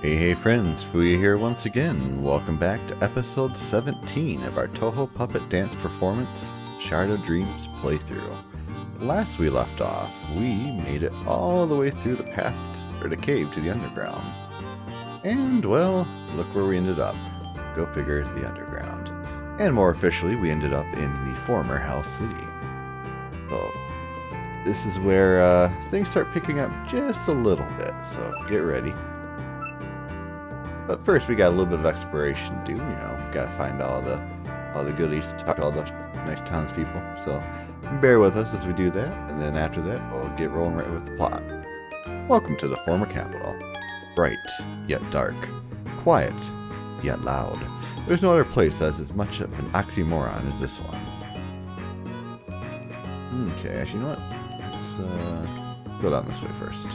Hey friends, Fuya here once again. Welcome back to episode 17 of our Touhou Puppet Dance Performance Shard of Dreams playthrough. Last we left off, we made it all the way through the path, or the cave to the underground. And, well, look where we ended up. Go figure, the underground. And more officially, we ended up in the former Hell City. So, this is where things start picking up just a little bit, so get ready. But first, we got a little bit of exploration to do. You know, gotta find all the goodies, talk to all the nice townspeople. So bear with us as we do that, and then after that, we'll get rolling right with the plot. Welcome to the former capital. Bright yet dark, quiet yet loud. There's no other place that's as much of an oxymoron as this one. Okay, actually, you know what? Let's go down this way first.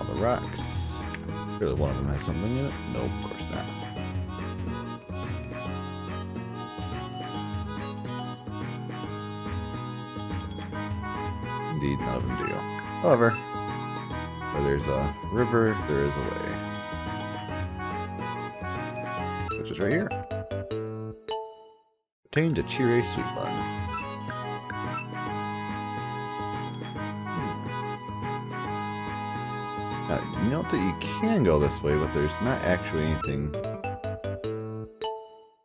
The rocks. Surely one of them has something in it? No, of course not. Indeed, none of them do. However, where there's a river, there is a way. Which is right here. Obtained a Chire sweet bun. You note that you can go this way, but there's not actually anything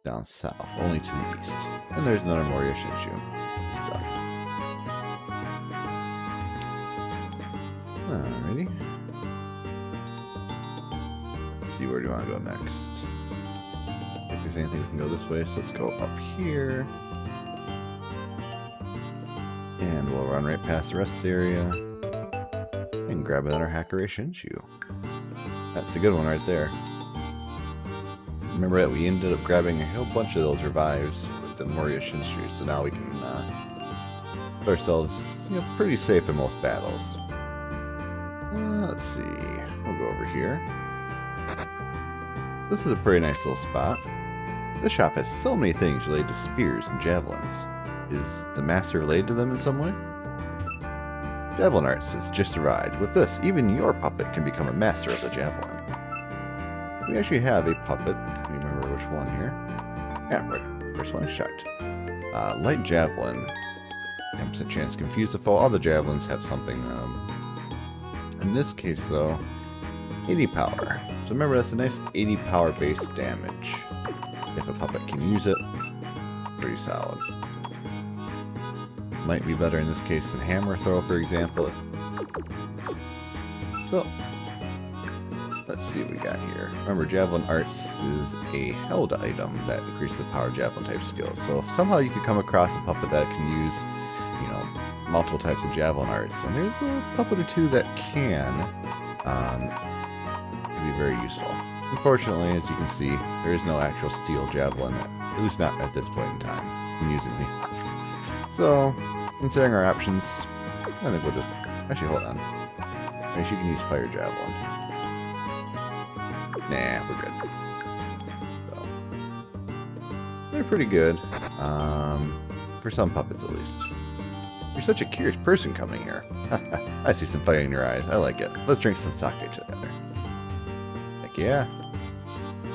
down south, only to the east. And there's another Moria Shinshu stuff. Alrighty. Let's see, where do you want to go next? If there's anything we can go this way, so let's go up here. And we'll run right past the rest of the area. And grab another Hackere Shinshu. That's a good one right there. Remember that we ended up grabbing a whole bunch of those revives with the Moria Shinshu, so now we can put ourselves, pretty safe in most battles. Let's see. We'll go over here. This is a pretty nice little spot. This shop has so many things related to spears and javelins. Is the master related to them in some way? Javelin Arts has just arrived. With this, even your puppet can become a master of the javelin. We actually have a puppet. Let me remember which one here. Yeah, right. First one is shot. Light javelin. 10% chance to confuse the foe. All the javelins have something. In this case, though, 80 power. So remember, that's a nice 80 power base damage. If a puppet can use it, pretty solid. Might be better in this case than hammer throw, for example. So, let's see what we got here. Remember, Javelin Arts is a held item that increases the power javelin type skills. So if somehow you could come across a puppet that can use, multiple types of Javelin Arts, and there's a puppet or two that can be very useful. Unfortunately, as you can see, there is no actual steel javelin, at least not at this point in time, amusingly. So, considering our options, I think we'll just... Actually, hold on. Maybe she can use Fire Javelin. Nah, we're good. So, they're pretty good. For some puppets, at least. You're such a curious person coming here. I see some fire in your eyes. I like it. Let's drink some sake together. Heck yeah.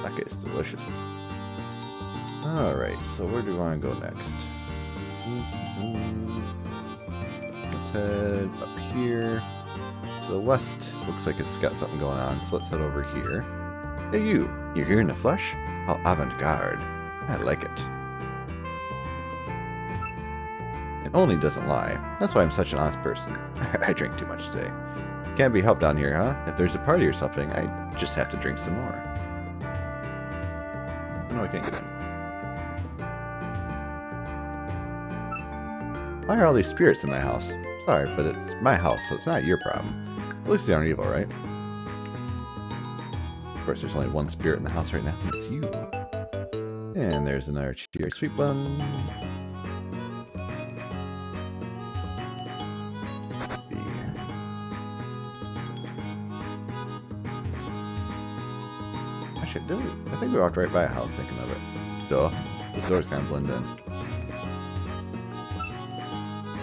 Sake is delicious. Alright, so where do we want to go next? Let's head up here. To the west, looks like it's got something going on, so let's head over here. Hey you, you're here in the flesh? How avant-garde. I like it. It only doesn't lie. That's why I'm such an honest person. I drink too much today. Can't be helped down here, huh? If there's a party or something, I just have to drink some more. No, I can't get in. Why are all these spirits in my house? Sorry, but it's my house, so it's not your problem. At least they aren't evil, right? Of course, there's only one spirit in the house right now, and it's you. And there's another Chire sweet bun. I think we walked right by a house thinking of it. Duh. The doors kind of blend in.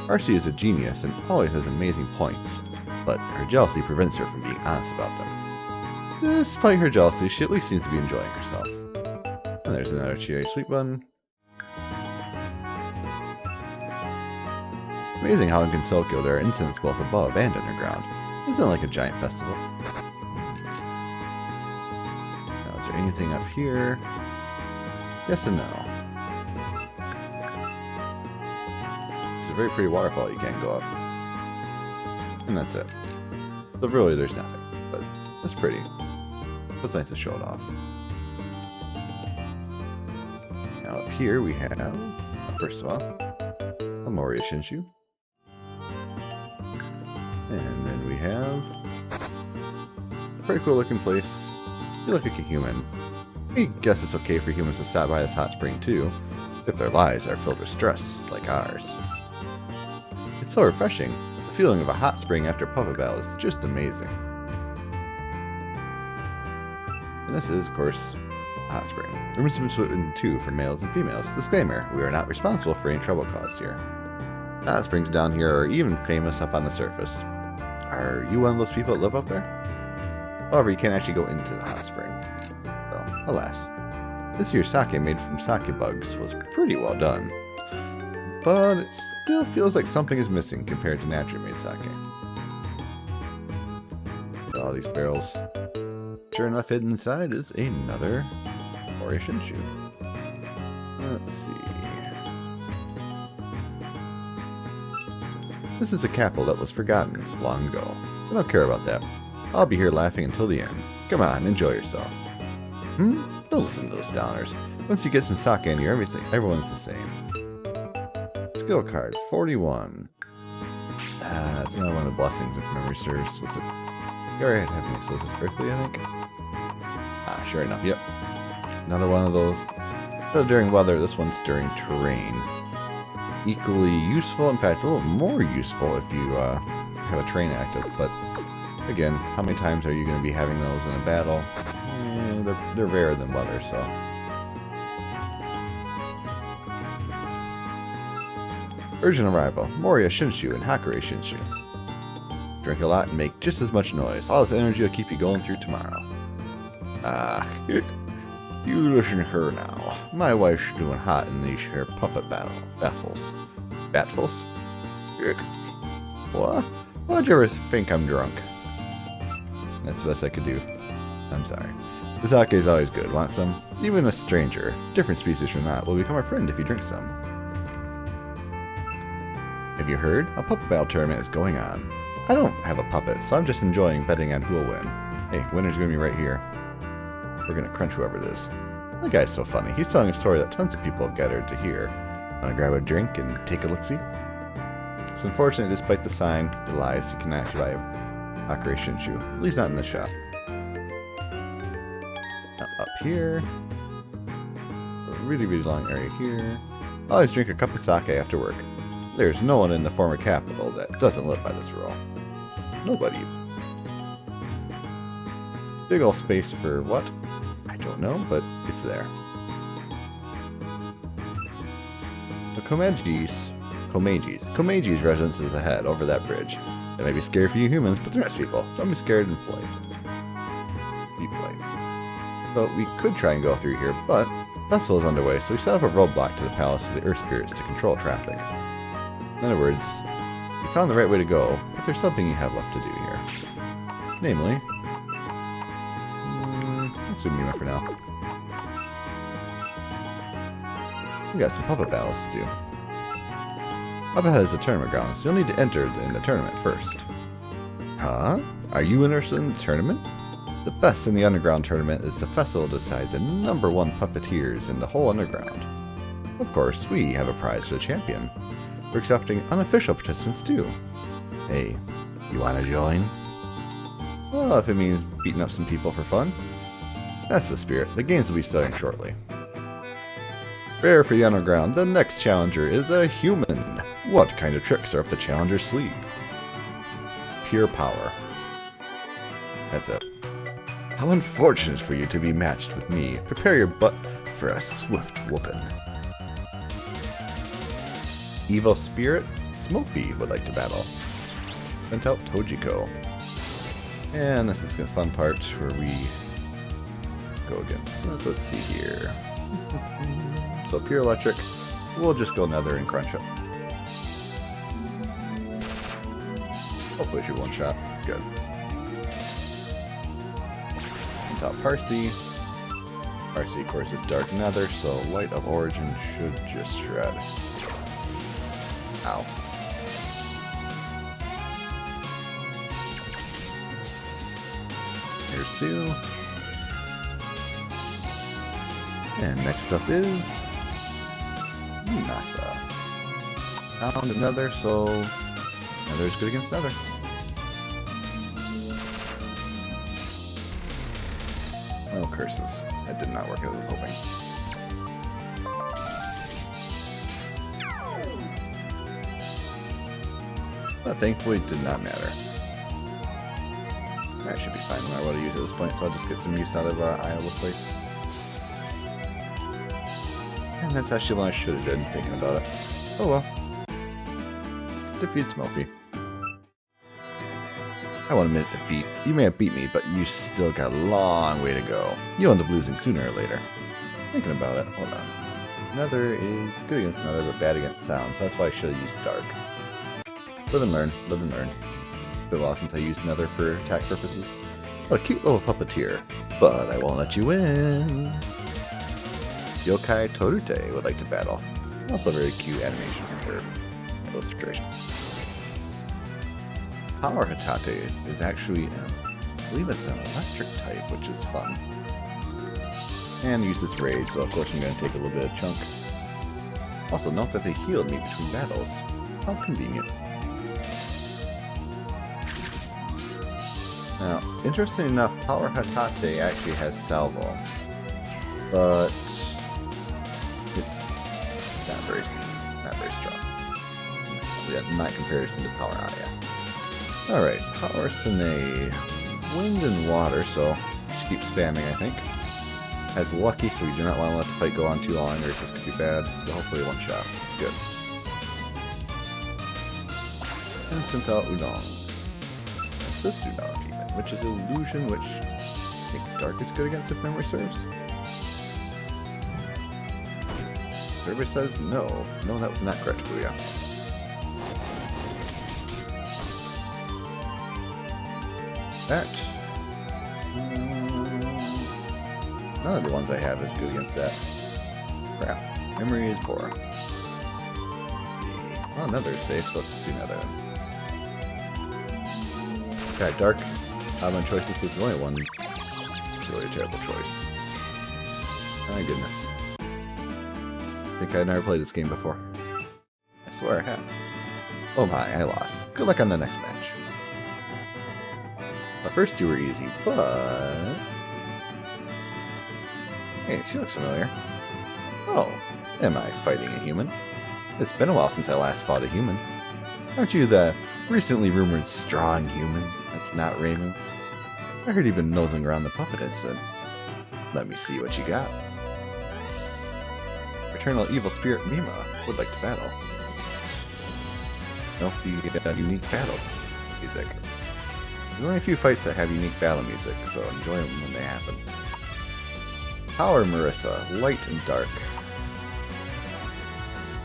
Arcee is a genius and always has amazing points. but her jealousy prevents her from being honest about them. Despite her jealousy, she at least seems to be enjoying herself. And there's another cherry sweet bun. Amazing how in Tokyo there are incidents both above and underground. Isn't it like a giant festival? Now, is there anything up here? Yes and no. It's a very pretty waterfall you can't go up. And that's it. So really there's nothing, but it's pretty. It's nice to show it off. Now up here we have, first of all, a Moria Shinshu. And then we have a pretty cool looking place. You look like a human. I guess it's okay for humans to stop by this hot spring too, if their lives are filled with stress, like ours. It's so refreshing. The feeling of a hot spring after puppet battle is just amazing. And this is, of course, a hot spring. Rooms have been split in two for males and females. Disclaimer, we are not responsible for any trouble caused here. Hot springs down here are even famous up on the surface. Are you one of those people that live up there? However, you can't actually go into the hot spring. So, alas. This year's sake made from sake bugs was pretty well done. But it still feels like something is missing compared to naturally made sake. All these barrels. Sure enough, hidden inside is another Moria Shinshu. Let's see. This is a capital that was forgotten long ago. I don't care about that. I'll be here laughing until the end. Come on, enjoy yourself. Don't listen to those downers. Once you get some sake in here, everyone's the same. Skill card, 41. That's another one of the blessings if memory serves. Was it? You already had having so this earthly, I think? Sure enough, yep. Another one of those. Instead of during weather, this one's during terrain. Equally useful, in fact, a little more useful if you have a train active, but again, how many times are you going to be having those in a battle? They're rarer than weather, so. Urgent arrival, Moria Shinshu and Hakure Shinshu. Drink a lot and make just as much noise. All this energy will keep you going through tomorrow. You listen to her now. My wife's doing hot in these here puppet battles. Batfuls? What? Why'd you ever think I'm drunk? That's the best I could do. I'm sorry. The sake is always good. Want some? Even a stranger, different species or not, will become a friend if you drink some. Have you heard? A puppet battle tournament is going on. I don't have a puppet, so I'm just enjoying betting on who will win. Hey, winner's gonna be right here. We're gonna crunch whoever it is. That guy's so funny. He's telling a story that tons of people have gathered to hear. Wanna grab a drink and take a look-see? So unfortunately, despite the sign, the lies, you can actually buy a Hakure Shinshu. At least not in the shop. Now up here. A really, really long area here. I always drink a cup of sake after work. There's no one in the former capital that doesn't live by this rule. Nobody. Big ol' space for what? I don't know, but it's there. The Komeji's residence is ahead, over that bridge. They may be scary for you humans, but they're nice people. Don't be scared and play. Be polite. So we could try and go through here, but the festival is underway, so we set up a roadblock to the Palace of the Earth Spirits to control traffic. In other words, you found the right way to go, but there's something you have left to do here. Namely, let's do Mima for now. We got some puppet battles to do. Up ahead is the tournament grounds. You'll need to enter in the tournament first. Huh? Are you interested in the tournament? The best in the underground tournament is the festival to decide the #1 puppeteers in the whole underground. Of course, we have a prize for the champion. We're accepting unofficial participants too. Hey, you want to join? Well, if it means beating up some people for fun. That's the spirit. The games will be starting shortly. Prepare for the underground. The next challenger is a human. What kind of tricks are up the challenger's sleeve? Pure power. That's it. How unfortunate for you to be matched with me. Prepare your butt for a swift whooping. Evil Spirit, Smokey would like to battle. sent out Tojiko. And this is the fun part where we go against. Let's see here. So pure electric. We'll just go Nether and crunch it. Hopefully shoot one shot. Good. On top Parsi. Parsi, of course, is dark Nether, so light of origin should just shred. Ow. Here's Sue. And next up is Nasa. Found another, so Nether's good against Nether. Oh, curses. That did not work as I was hoping. But thankfully it did not matter. That should be fine no matter what I use at this point, so I'll just get some use out of Iowa Place. And that's actually what I should have done, thinking about it. Oh well. Defeat Smelfy. I won't admit defeat. You may have beat me, but you still got a long way to go. You'll end up losing sooner or later. Thinking about it, hold on. Nether is good against Nether, but bad against sound, so that's why I should have used Dark. Live and learn, live and learn. Been a while since I used Nether for attack purposes. What a cute little puppeteer, but I won't let you win. Yokai Torute would like to battle. Also a very cute animation or illustration. Power Hatate is actually, I believe it's an electric type, which is fun. And uses Raid, so of course I'm going to take a little bit of chunk. Also note that they healed me between battles. How convenient. Now, interesting enough, Power Hatate actually has Salvo. But it's not very strong. Yeah, not in comparison to Power Aya. Alright, Power Sine. Wind and water, so just keep spamming, I think. Has Lucky, so we do not want to let the fight go on too long, or this could be bad. So hopefully one shot. Good. And sent out Udon. Assist Udon, even, which is Illusion, which I think Dark is good against if memory serves. Everybody says no. No, that was not correct, Booyah. That. None of the ones I have is good against that. Crap. Memory is poor. Oh, Nether's safe, so let's do Nether. Okay, Dark. Out of my choices, this is the only one. It's really a terrible choice. My goodness. I think I've never played this game before. I swear I have. Oh my, I lost. Good luck on the next match. The first two were easy, but... Hey, she looks familiar. Oh, am I fighting a human? It's been a while since I last fought a human. Aren't you the recently rumored strong human that's not Raymond? I heard you've been nosing around the puppet incident. Let me see what you got. Eternal evil spirit Mima would like to battle. Note the unique battle music. There's only a few fights that have unique battle music, so enjoy them when they happen. Power Marissa, light and dark.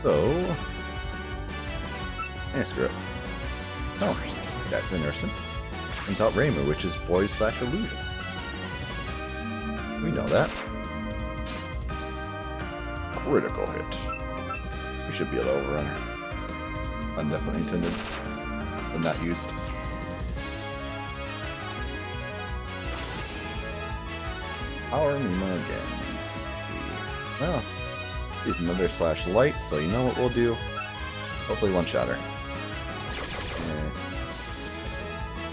So... yeah, screw it. Oh, that's interesting. And top Raymer, which is void/illusion. We know that. Critical hit. We should be able to overrun her. Undefinitely intended, but not used. Power Mima again. Let's see. Well, use another /light, so you know what we'll do. Hopefully one shot her.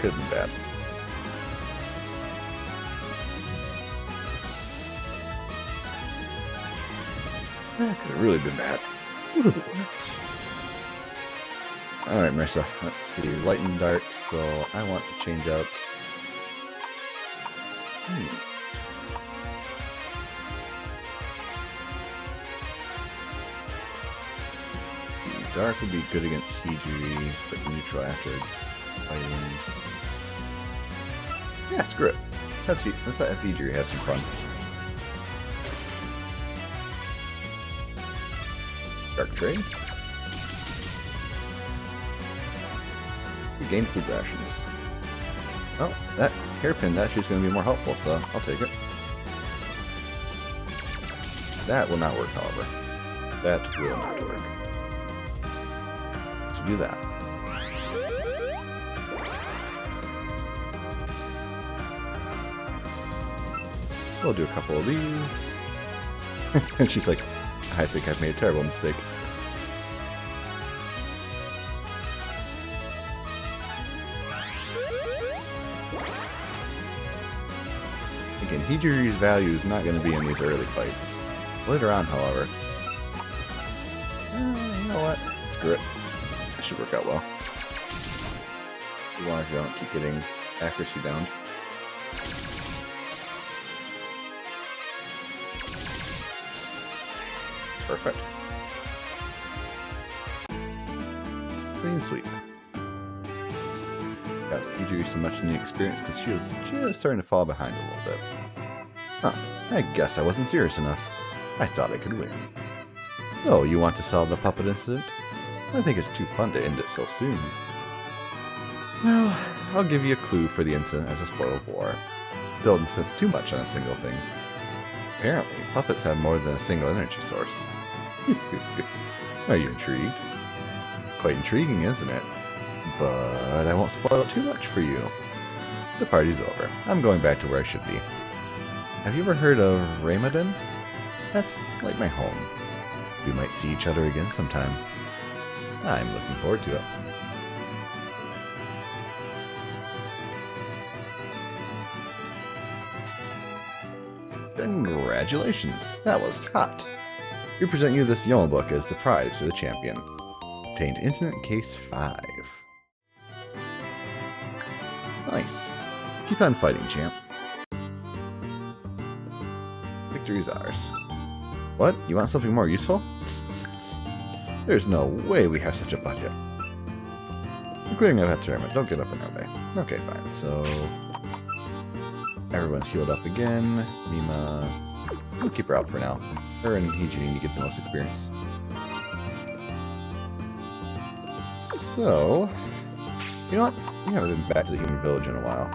Could have been bad. That could have really been bad. Alright, Marissa. Let's do light and dark, so I want to change out... Dark would be good against Hijiri, but neutral after fighting. Yeah, screw it. Let's let Fiji have some fun. Dark trade. We gained food rations. Oh, that hairpin actually is going to be more helpful, so I'll take it. That will not work, however. That will not work. So do that. We'll do a couple of these. And she's like, I think I've made a terrible mistake. Again, Hijiri's value is not going to be in these early fights. Later on, however. You know what? Screw it. That should work out well. As long as you don't keep getting accuracy down. Perfect. Clean sweep. Got Hijiri so much new experience because she was just starting to fall behind a little bit. Huh. I guess I wasn't serious enough. I thought I could win. Oh, you want to solve the puppet incident? I think it's too fun to end it so soon. Well, I'll give you a clue for the incident as a spoil of war. Don't insist too much on a single thing. Apparently, puppets have more than a single energy source. Are you intrigued? Quite intriguing, isn't it? But I won't spoil it too much for you. The party's over. I'm going back to where I should be. Have you ever heard of Ramadan? That's like my home. We might see each other again sometime. I'm looking forward to it. Congratulations, that was hot. We present you this Yoma book as the prize for the champion. Obtained Incident Case 5. Nice. Keep on fighting, champ. Victory's ours. What? You want something more useful? There's no way we have such a budget. We're clearing up that tournament. Don't get up in our way. Okay, fine. So everyone's healed up again. Mima, we'll keep her out for now. Her and Hiji need to get the most experience. So, you know what? We haven't been back to the human village in a while.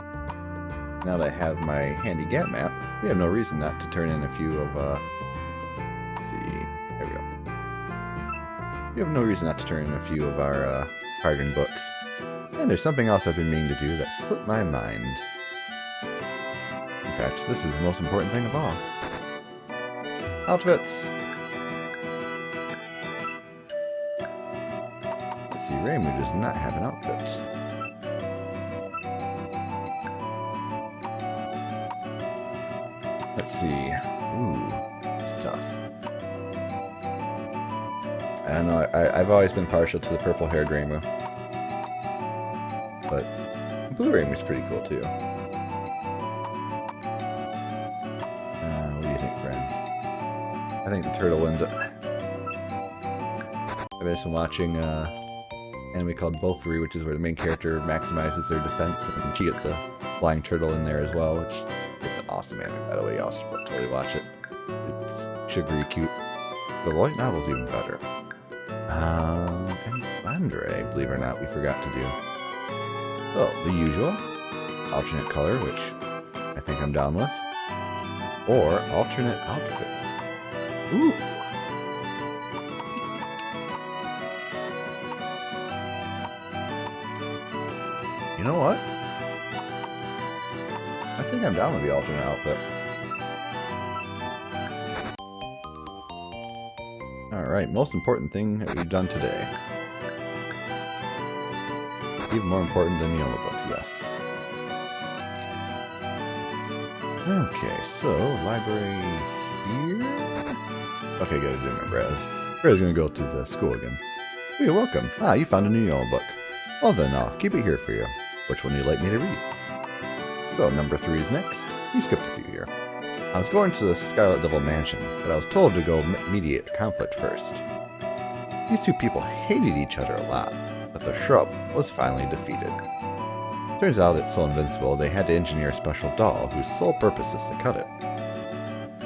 Now that I have my handy gap map, we have no reason not to turn in a few of, let's see, there we go. We have no reason not to turn in a few of our, hard-earned books. And there's something else I've been meaning to do that slipped my mind. In fact, this is the most important thing of all. Outfits! Let's see, Reimu does not have an outfit. Let's see. Ooh, it's tough. I don't know, I've always been partial to the purple-haired Reimu. But blue Reimu's pretty cool, too. What do you think, friends? I think the turtle wins it. I've just been watching an anime called Bofuri, which is where the main character maximizes their defense, and she gets a flying turtle in there as well, which is an awesome anime, by the way. You also should totally watch it. It's sugary cute. The light novel's even better. And Andre, believe it or not, we forgot to do. Oh, the usual. Alternate color, which I think I'm down with. Or alternate outfit. Ooh! You know what? I think I'm down with the alternate outfit. Alright, most important thing that we've done today. Even more important than the other books, yes. Okay, so, library here? Okay, good, I didn't remember. Rez gonna go to the school again. Oh, you're welcome. Ah, you found a new yellow book. Well then, I'll keep it here for you. Which one would you like me to read? So, number 3 is next. You skipped a few here. I was going to the Scarlet Devil Mansion, but I was told to go mediate the conflict first. These two people hated each other a lot, but the shrub was finally defeated. Turns out it's so invincible they had to engineer a special doll whose sole purpose is to cut it.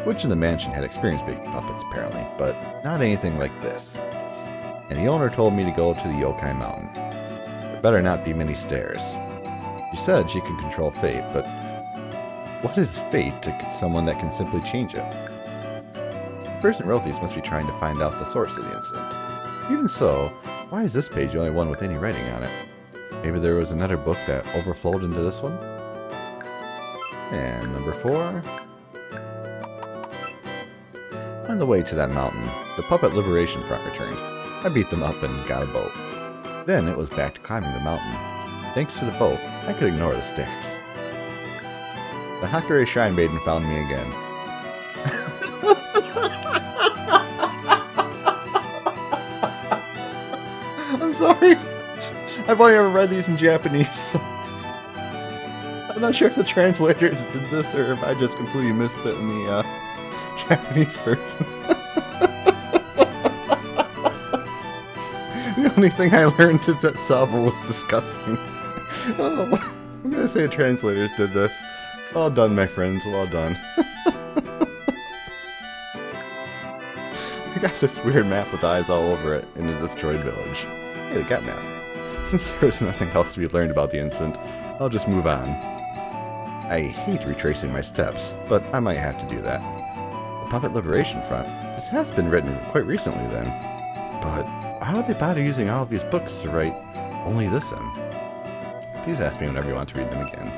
Which in the mansion had experienced big puppets apparently, but not anything like this. And the owner told me to go to the Yokai Mountain. There better not be many stairs. She said she can control fate, but what is fate to someone that can simply change it? The person who wrote these must be trying to find out the source of the incident. Even so, why is this page the only one with any writing on it? Maybe there was another book that overflowed into this one? And number 4. On the way to that mountain, the Puppet Liberation Front returned. I beat them up and got a boat. Then it was back to climbing the mountain. Thanks to the boat, I could ignore the stairs. The Hakurei Shrine Maiden found me again. I'm sorry. I've only ever read these in Japanese, so I'm not sure if the translators did this or if I just completely missed it in the Japanese version. The only thing I learned is that Salvo was disgusting. Oh, I'm gonna say the translators did this. Well done, my friends, well done. I got this weird map with eyes all over it in the destroyed village. Hey, the cat map. Since there's nothing else to be learned about the incident, I'll just move on. I hate retracing my steps, but I might have to do that. The Puppet Liberation Front. This has been written quite recently then. But why would they bother using all of these books to write only this in? Please ask me whenever you want to read them again.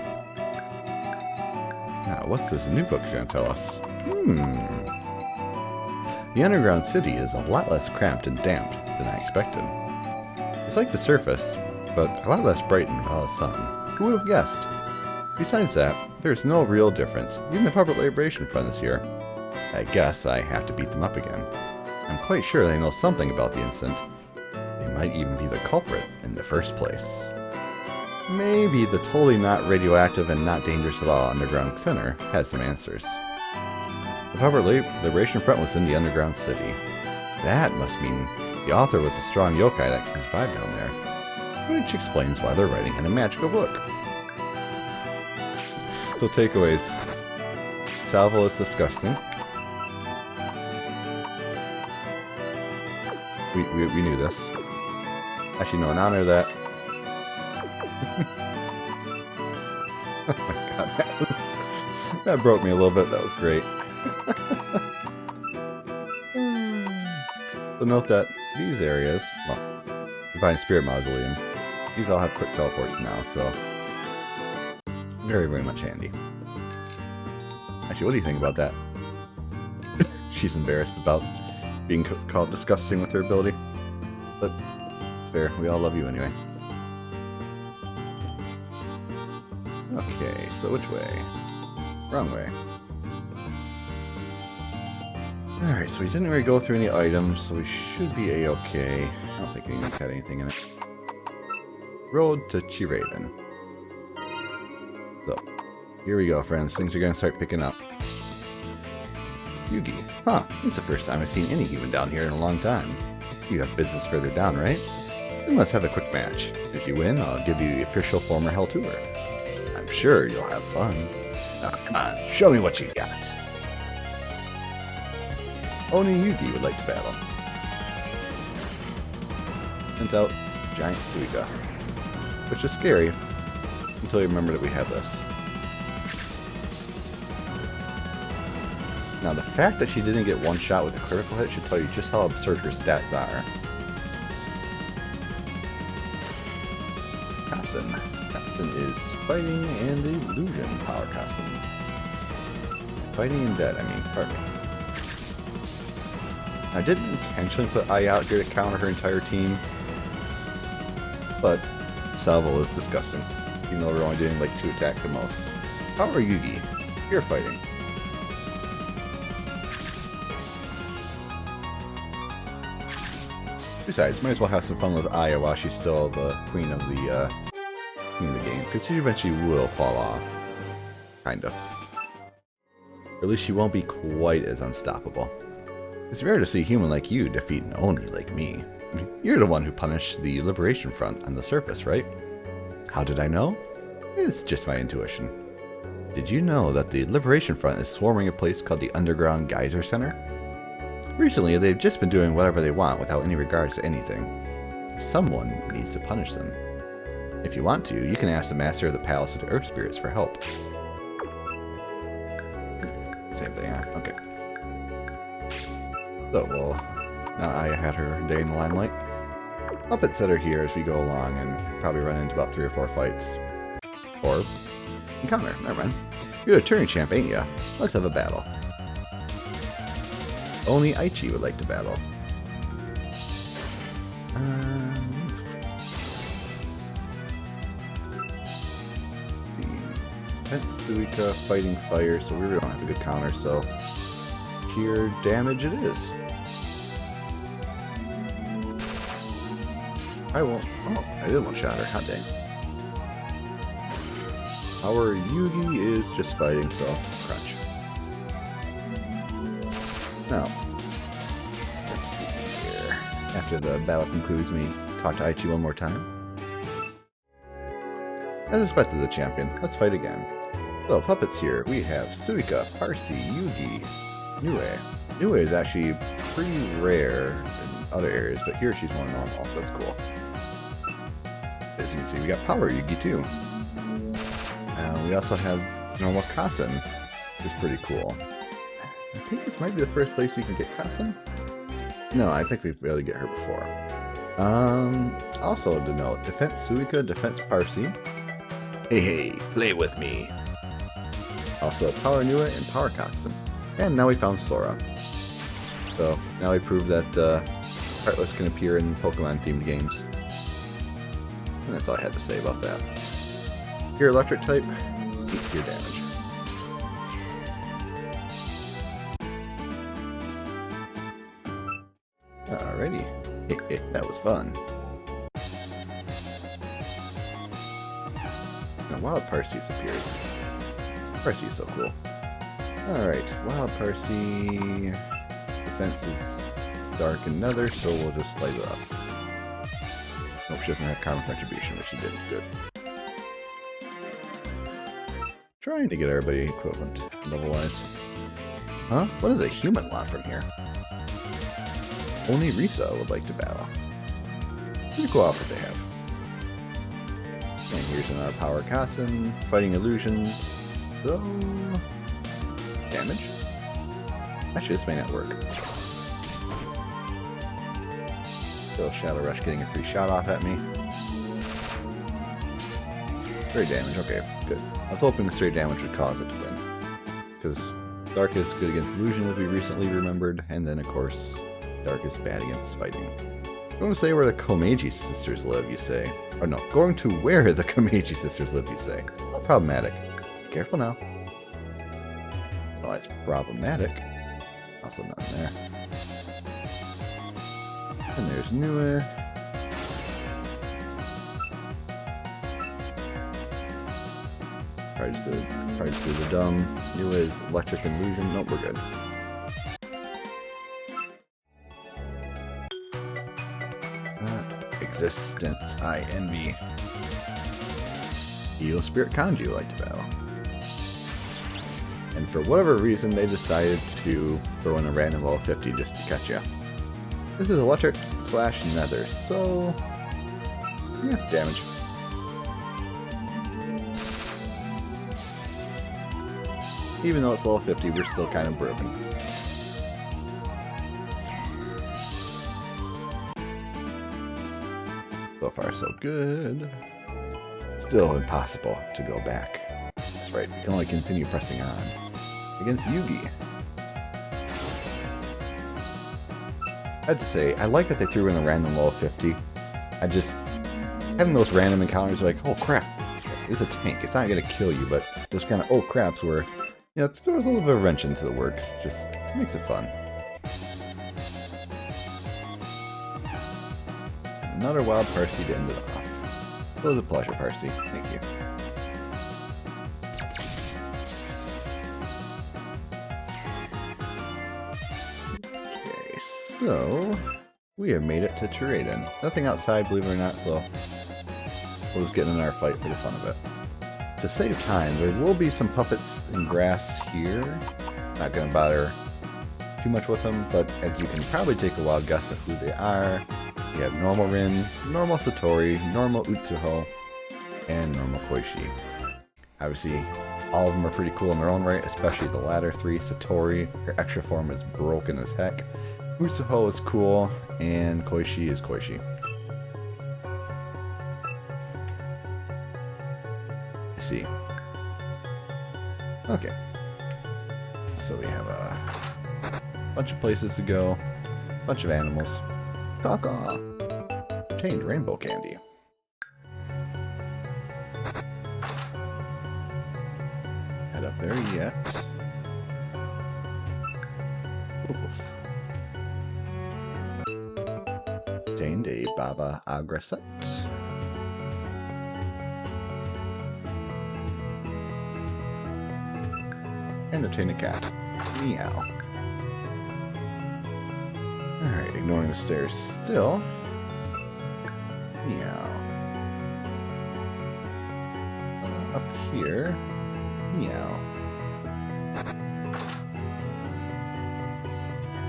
Now, what's this new book going to tell us? The underground city is a lot less cramped and damp than I expected. It's like the surface, but a lot less brightened without the sun. Who would have guessed? Besides that, there's no real difference. Even the Puppet Liberation Front is here. I guess I have to beat them up again. I'm quite sure they know something about the incident. They might even be the culprit in the first place. Maybe the totally not radioactive and not dangerous at all underground center has some answers. The Puppet Liberation Front was in the underground city. That must mean the author was a strong yokai that can survive down there. Which explains why they're writing in a magical book. So takeaways. Salvo is disgusting. We knew this. Actually, no, in honor of that. Oh my god, that broke me a little bit. That was great. So note that these areas, well, Divine Spirit Mausoleum, these all have quick teleports now, so very, very much handy. Actually, what do you think about that? She's embarrassed about being called disgusting with her ability, but it's fair. We all love you anyway. Okay, so which way? Wrong way. Alright, so we didn't really go through any items, so we should be a-okay. I don't think anything's had anything in it. Road to Chiraden. So, here we go, friends. Things are going to start picking up. Yugi. Huh, it's the first time I've seen any human down here in a long time. You have business further down, right? Then let's have a quick match. If you win, I'll give you the official Former Hell Tour. I'm sure you'll have fun. Now, come on, show me what you got. Oni Yugi would like to battle. Sent out Giant Suiga. Which is scary, until you remember that we have this. Now the fact that she didn't get one shot with a critical hit should tell you just how absurd her stats are. Kassen. Kassen is fighting and illusion power Kassen. Fighting and dead, I mean, pardon me. I didn't intentionally put Ai out here to counter her entire team, but Salvo is disgusting, even though we're only doing like 2 attacks at most. Power Yugi, you're fighting. Besides, might as well have some fun with Aya while she's still the queen of the game, because she eventually will fall off, kind of. Or at least she won't be quite as unstoppable. It's rare to see a human like you defeat an Oni like me. You're the one who punished the Liberation Front on the surface, right? How did I know? It's just my intuition. Did you know that the Liberation Front is swarming a place called the Underground Geyser Center? Recently, they've just been doing whatever they want without any regards to anything. Someone needs to punish them. If you want to, you can ask the Master of the Palace of the Earth Spirits for help. Same thing, huh? Okay. So, well, now I had her day in the limelight. Puppet set her here as we go along and probably run into about 3 or 4 fights. Or encounter, never mind. You're a turning champ, ain't ya? Let's have a battle. Only Aichi would like to battle. Suika fighting fire, so we really don't have a good counter, so pure damage it is. I won't. Oh, I did one shot her. Hot dang. Our Yugi is just fighting, so crunch. Now, let's see here. After the battle concludes, we talk to Aichi one more time. As expected, the champion. Let's fight again. So, puppets here. We have Suika, Parsi, Yugi, Nue. Nue is actually pretty rare in other areas, but here she's more normal. So that's cool. As you can see, we got Power Yugi too. We also have normal Kasen, which is pretty cool. I think this might be the first place you can get Kasen. No, I think we've been able to get her before. Also to note, Defense Suika, Defense Parsi. Hey, play with me. Also Power Nue and Power Kasen. And now we found Sora. So now we proved that Heartless can appear in Pokemon-themed games. And that's all I had to say about that. Your electric type, eat your damage. Alrighty. That was fun. Now Wild Parsi's appeared. Parsi is so cool. Alright, Wild Parsi. Defense is dark and nether, so we'll just light her up. Nope, she doesn't have Karma Contribution, which she did. Good. Trying to get everybody equivalent, level-wise. Huh? What does a human want from here? Only Risa would like to battle. Pretty cool outfit they have. And here's another Power Kasen, fighting illusions. So... damage? Actually, this may not work. Still Shadow Rush getting a free shot off at me. Straight damage, okay, good. I was hoping the straight damage would cause it to win. Because Dark is good against illusion, as we recently remembered, and then, of course, Dark is bad against fighting. Going to say where the Komeiji sisters live, you say. Or no, going to where the Komeiji sisters live, you say. Not problematic. Be careful now. Oh, it's problematic. Also nothing there. And there's Nue. Probably just do the dumb. Nue is electric illusion. Nope, we're good. Existence I envy. Eel Spirit Kanji like to battle. And for whatever reason, they decided to throw in a random level 50 just to catch you. This is electric / nether, so yeah, damage. Even though it's level 50, we're still kind of broken. So far, so good. Still impossible to go back. That's right, we can only continue pressing on. Against Yugi. I have to say, I like that they threw in a random level 50. I just... having those random encounters like, oh crap, it's a tank. It's not going to kill you, but those kind of oh craps where, you know, it throws a little bit of wrench into the works. Just makes it fun. Another Wild Parsi to end it off. It was a pleasure, Parsi. Thank you. Okay, so we have made it to Turaden. Nothing outside, believe it or not, so we'll just get in our fight for the fun of it. To save time, there will be some puppets in grass here. Not going to bother too much with them, but as you can probably take a wild guess of who they are, we have normal Rin, normal Satori, normal Utsuho, and normal Koishi. Obviously, all of them are pretty cool in their own right, especially the latter three. Satori, her extra form is broken as heck. Utsuho is cool, and Koishi is Koishi. Let's see. Okay. So we have a bunch of places to go, bunch of animals. Caw-caw! Obtained rainbow candy. Head up there yet. Oof, oof. Obtained a Baba Agra set. And obtained a cat. Meow. Alright, ignoring the stairs still. Meow. Up here. Meow.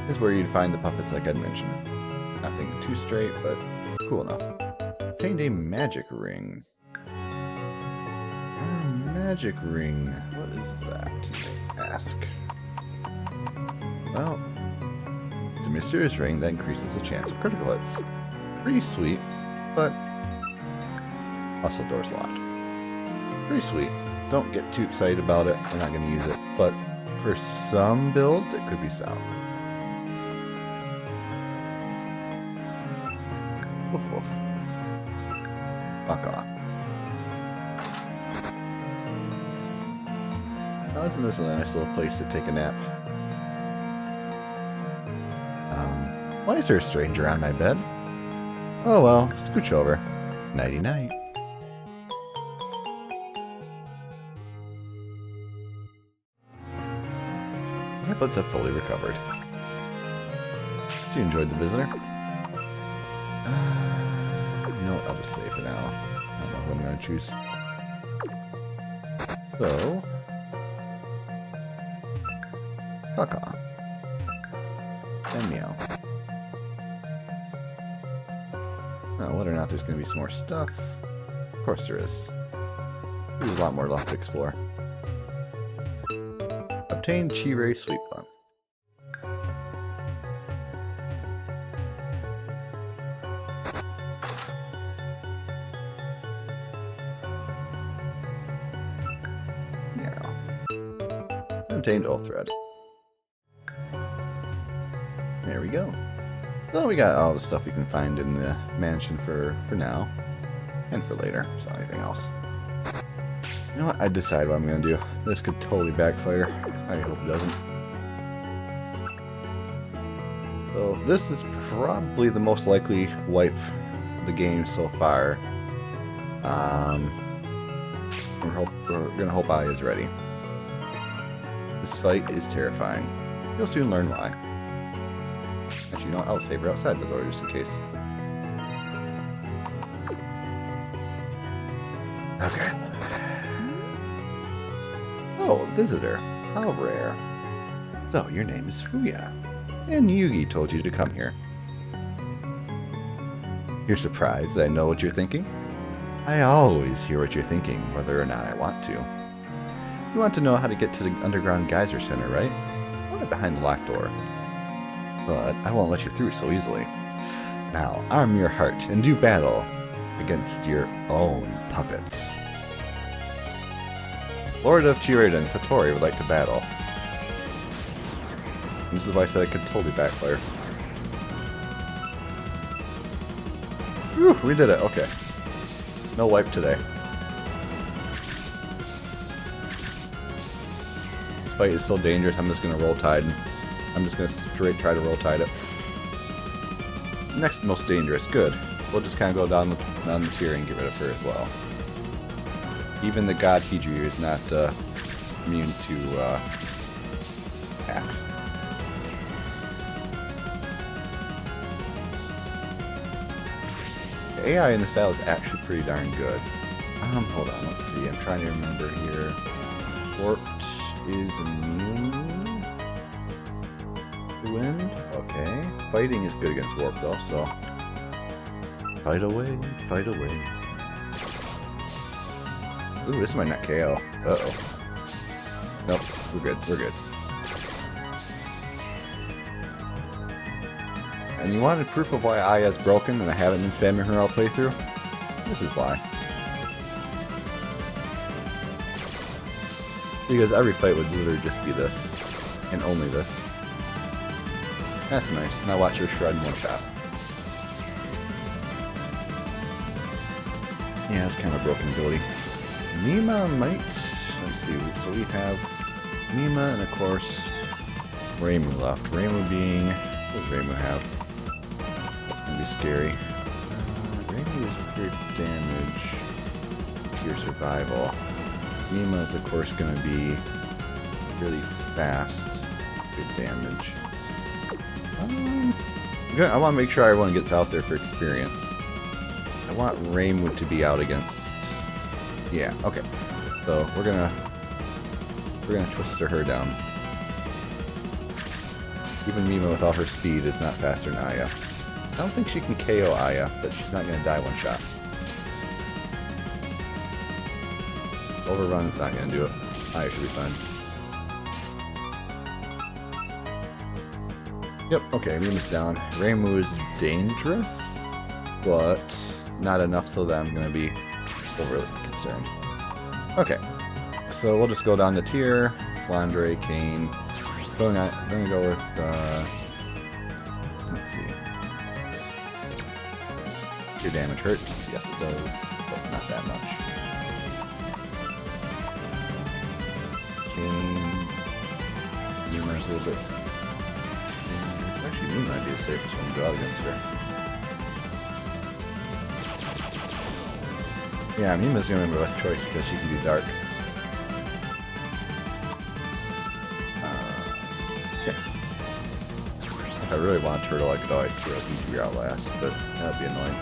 This is where you'd find the puppets like I'd mentioned. Nothing too straight, but cool enough. Obtained a magic ring. Magic ring. What is that, you may ask? Well, it's a mysterious ring that increases the chance of critical hits. Pretty sweet, but also door's locked. Pretty sweet. Don't get too excited about it. We're not going to use it, but for some builds, it could be sound. Woof woof. Fuck off. Now isn't this a nice little place to take a nap? Why is there a stranger on my bed? Oh well, scooch over. Nighty night. Puppets have fully recovered. She enjoyed the visitor. You know what, I'll just say for now. I don't know what I'm going to choose. So... Caw-caw. And meow. Now, whether or not there's going to be some more stuff... Of course there is. There's a lot more left to explore. Obtain Chi-Ray Sleep Bun. Now, obtained Oath Thread. There we go. So we got all the stuff you can find in the mansion for now, and for later. So anything else. You know what? I decide what I'm going to do. This could totally backfire. I hope it doesn't. So this is probably the most likely wipe of the game so far. We're going to hope I is ready. This fight is terrifying. You'll soon learn why. Actually, you know what? I'll save her outside the door just in case. Okay. Oh, visitor. How rare. So, your name is Fuya. And Yugi told you to come here. You're surprised that I know what you're thinking? I always hear what you're thinking, whether or not I want to. You want to know how to get to the underground geyser center, right? Right behind the locked door. But I won't let you through so easily. Now, arm your heart and do battle against your own puppets. Lord of Chirida and Satori would like to battle. This is why I said it could totally backfire. Whew, we did it. Okay. No wipe today. This fight is so dangerous, I'm just going to roll tide. I'm just going to straight try to roll tide it. Next most dangerous. Good. We'll just kind of go down the tier and get rid of her as well. Even the god Hidryu is not immune to attacks. The AI in this battle is actually pretty darn good. Hold on, let's see. I'm trying to remember here. Warped is immune to wind. Okay. Fighting is good against warp though, so. Fight away, fight away. Ooh, this might not KO. Uh-oh. Nope, we're good, we're good. And you wanted proof of why Aya's broken and I haven't been spamming her all playthrough? This is why. Because every fight would literally just be this. And only this. That's nice. Now watch her shred in one shot. Yeah, that's kind of a broken ability. Mima might... Let's see. So we have Mima and of course Reimu left. Reimu being... What does Reimu have? That's going to be scary. Reimu is pure damage. Pure survival. Mima is of course going to be really fast. Good damage. I want to make sure everyone gets out there for experience. I want Reimu to be out against... Yeah, okay. So we're gonna twist her down. Even Mima with all her speed is not faster than Aya. I don't think she can KO Aya, but she's not gonna die one shot. Overrun's not gonna do it. Aya should be fine. Yep, okay, Mima's down. Reimu is dangerous, but not enough so that I'm gonna be overly concerned. Okay, so we'll just go down to tier. Flandre, Kane. I'm gonna go with, let's see. Your damage hurts. Yes, it does, but not that much. Kane. Mima's a little bit... Actually, Mima might be the safest one to go out against her. Yeah, Mima's gonna be the best choice because she can do dark. Yeah. If I really want Turtle, I could always throw Heatry out last, but that would be annoying.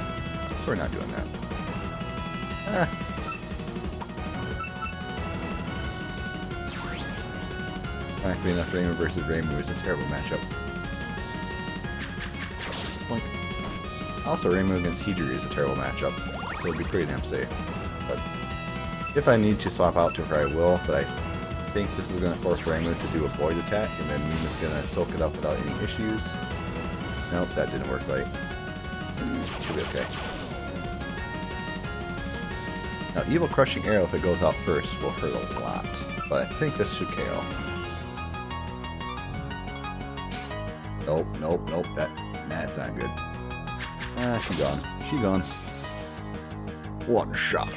So we're not doing that. Frankly enough, Reimu versus Reimu is a terrible matchup. Also, Reimu against Heatry is a terrible matchup, so it'd be pretty damn safe. But if I need to swap out to her, I will, but I think this is going to force Reimu to do a void attack, and then Mima's going to soak it up without any issues. Nope, that didn't work right. Should be okay. Now, Evil Crushing Arrow, if it goes out first, will hurt a lot, but I think this should KO. Nope, nope, nope, that's not good. She's gone. She's gone. One shot.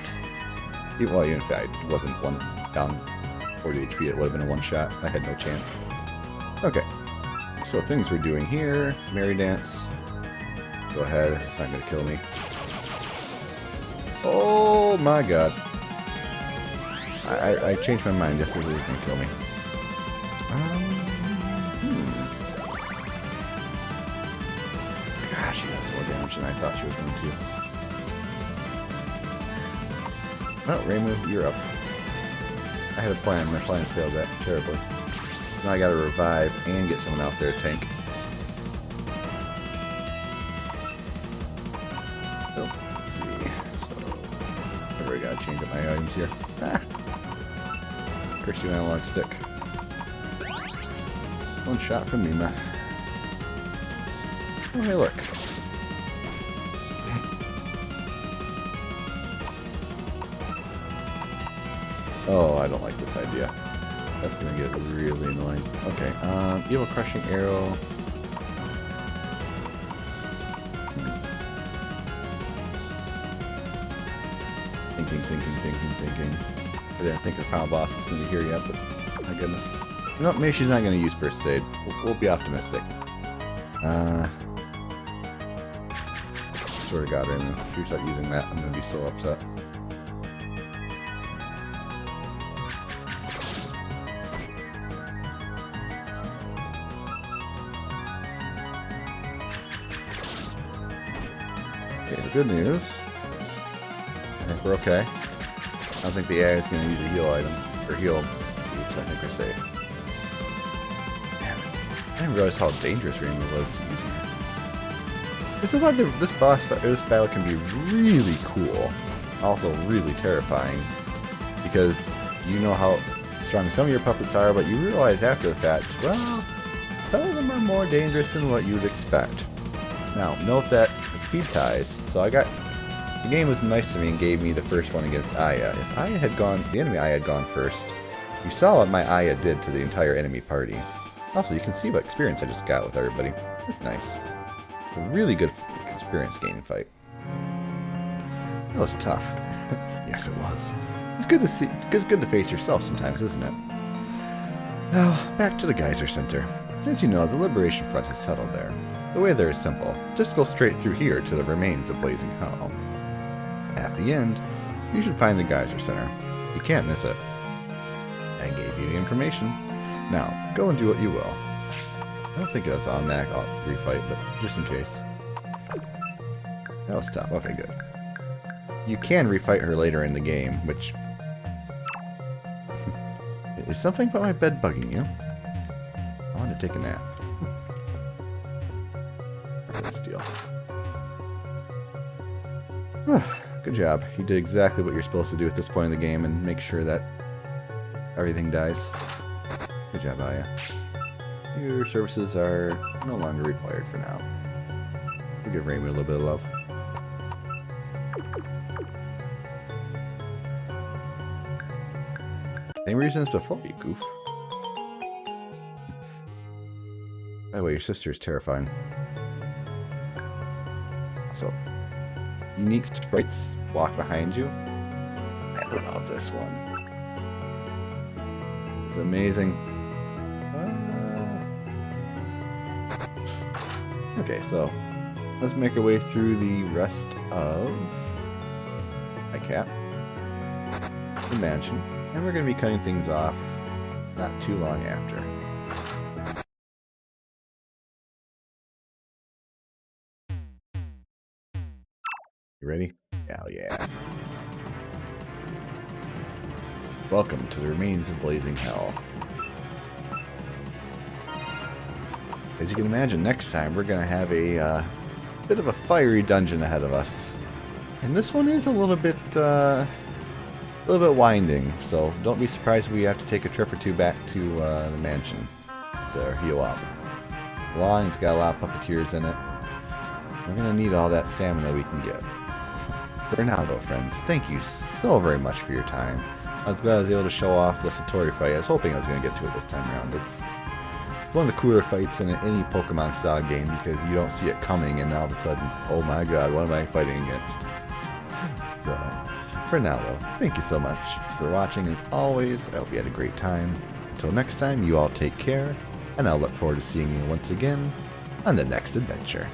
Well, even if I wasn't down 40 HP, it would have been a one shot. I had no chance. Okay. So things we're doing here. Merry Dance. Go ahead. It's not going to kill me. Oh my god. I changed my mind. Yes, it is going to kill me. Gosh, she does more damage than I thought she was going to. Oh, Reimu, you're up. I had a plan. My plan failed that terribly. Now I gotta revive and get someone out there to tank. So, let's see. So, I really gotta change up my items here. Curse you analog stick. One shot from Mima. Oh, hey, look. Oh, I don't like this idea. That's gonna get really annoying. Okay, Evil Crushing Arrow. Thinking. I didn't think the final boss is gonna be here yet, but my goodness. No, maybe she's not gonna use First Aid. We'll be optimistic. Swear to God, Reimu, if you start using that, I'm gonna be so upset. Okay, the good news, I think we're okay. I don't think the AI is going to use a heal item. Or heal. Oops, I think we're safe. Damn it. I didn't realize how dangerous Rainbow was using it. This is why this battle can be really cool. Also really terrifying. Because you know how strong some of your puppets are, but you realize after the fact, well, some of them are more dangerous than what you'd expect. Now, note that speed ties, so the game was nice to me and gave me the first one against Aya. If Aya had gone, the enemy Aya had gone first, you saw what my Aya did to the entire enemy party. Also, you can see what experience I just got with everybody. That's nice. A really good experience gaining fight. That was tough. Yes, it was. It's good to see. It's good to face yourself sometimes, isn't it? Now, back to the Geyser Center. As you know, the Liberation Front has settled there. The way there is simple. Just go straight through here to the remains of Blazing Hell. At the end, you should find the Geyser Center. You can't miss it. I gave you the information. Now, go and do what you will. I don't think it was automatic refight, but just in case. That was tough. Okay, good. You can refight her later in the game, which... Is something about my bed bugging you? I want to take a nap. Let's deal. Good job. You did exactly what you're supposed to do at this point in the game and make sure that everything dies. Good job, Aya. Your services are no longer required for now. We'll give Raymond a little bit of love. Same reason as before, you goof. By the way, your sister is terrifying. So, unique sprites walk behind you. I love this one. It's amazing. Okay, so let's make our way through the rest of my cat, the mansion. And we're going to be cutting things off not too long after. You ready? Hell yeah. Welcome to the remains of Blazing Hell. As you can imagine, next time we're going to have a bit of a fiery dungeon ahead of us. And this one is a little bit winding, so don't be surprised if we have to take a trip or two back to the mansion to heal up. Long, it's got a lot of puppeteers in it. We're going to need all that stamina we can get. For now though, friends, thank you so very much for your time. I was glad I was able to show off the Satori fight. I was hoping I was going to get to it this time around. It's one of the cooler fights in any Pokemon style game because you don't see it coming and all of a sudden, oh my god, what am I fighting against? So... for now, though, thank you so much for watching. As always, I hope you had a great time. Until next time, you all take care, and I'll look forward to seeing you once again on the next adventure.